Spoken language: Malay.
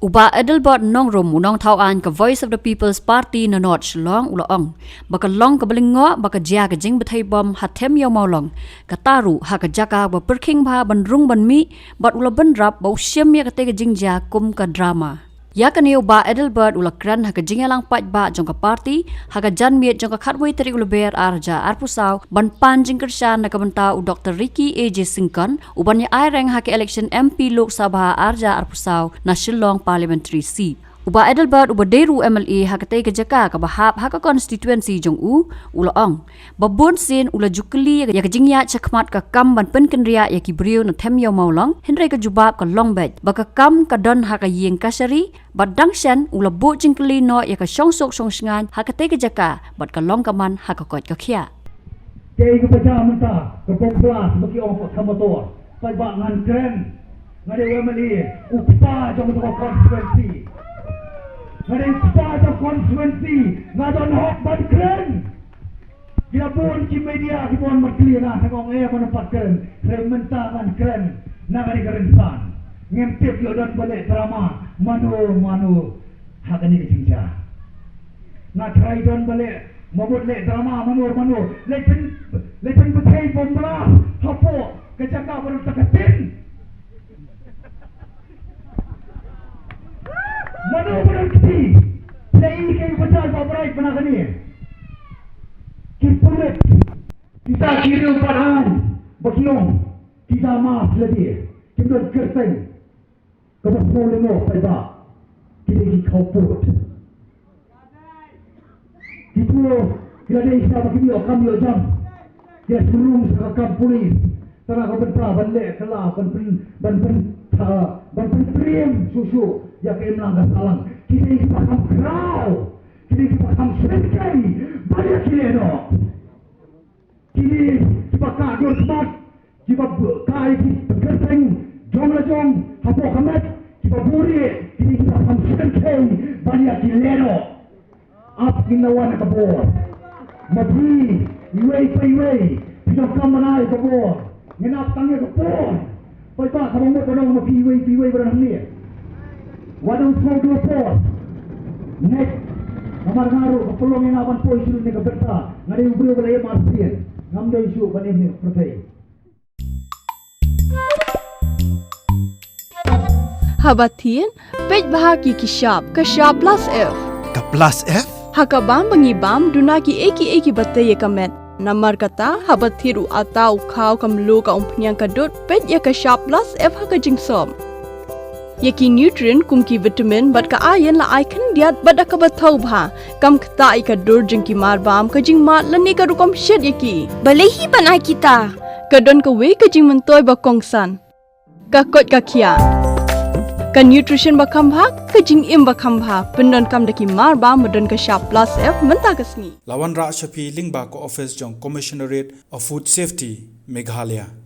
Uba Adelbert nong rom unong tauan ka Voice of the People's Party na North Shillong Mail baka long ka balingo baka jia ka jing Bthei bom hatem Īewmawlong ka taru ha ka Jaka ba Pyrkhing ba bandrung banmi bat ula bendrap ba usyam ya ka te ka Jingjia kum ka drama. Ya ka niyo ba Adelbert ula kran ha ka jingya lang pat ba jong ka party ha ka jan miet jong ka Kyrwoh tari ula ber arja arpusaw ban pan jing kersyan na ka banta u Dr. Ricky A.J. Singkon uban ya aireng ha ka election MP Lok Sabha arja arpusaw na Shillong parliamentary seat. Uba Adelbert uba deru MLA ha ka te ka Jaka ka bahap ha ka constituency jong ula ong babon sin ula jukli ya ka jingya chakmat ka kam ban pen kenria ya ki brio na them Īewmawlong henry ka jubab ka longbet baka kam ka don ha ka yeng kasari badang shan ula bo jingkli no ya ka songsok songsngan ha ka te ka Jaka bat ka long kaman ha ka kot ka khia kay ka pajamanta ka pongplas baki ong ko thamator pai ba ngan kren ngade MLA uppa jong to constituency ngade uppa jong constituency ngadon hok ban kren dia pun ki media ki pun makli na ngong menempat kren rementa kan kren na ngade kren san ngempet yo dan balik drama manu hakani ke Jingjia na try don balik mabut le drama manu lepen Bthei bomba hapo ke Jaka baru takatin manu berhenti play ke betul babrai penagani kipulet kita kirim padang bakiong kita maaf lagi kita kerteng kalau boleh mau pada kita di kauput itu kita ada istilah begini kami jam dia sebelum sekam polis tanah kau bentah balik kelah ban prem susu ya ke melanggar salang kita di pakam kerau kita di pakam sedkai banyak kilo kini sepakat dua sebat jika kai kerteng jong hapo kamet jika buri kini kita pakam sedkai banyak kilo up ginawa na kabor mabri iway pinang kamanay kabor nginap tangya kabor pai pa kamong kanong mapiway barang ni wadang small do por next kamar ngaru kapulong inaban po isu ni kaberta ngari ubri balay marsian ngamday isu banin ni Bthei Habatin pej bahagi kishap kashap plus F Ka plus F? Hakabam bangibam dunaki eki Bthei kamet namar kata habathiru atau khau kamlo ka umpnyang kadot pet ya ka sharp plus F haka jingsom yaki nutrient kumki vitamin bat ka iron la icon diat bat ka bathau bha kam khta ai ka dur jingki marbam ka jing mat lani ka rukom shed yaki balehi banai kita ka don ka we ka jing mentoy ba kongsan ka kot ka khia ka nutrition bakam bha ka jing im bakam bha pendon kam daki mar ba modon ka sharp plus F menta kasni Lawan Ra Shafi Lingba ko office jong Commissionerate of Food Safety Meghalaya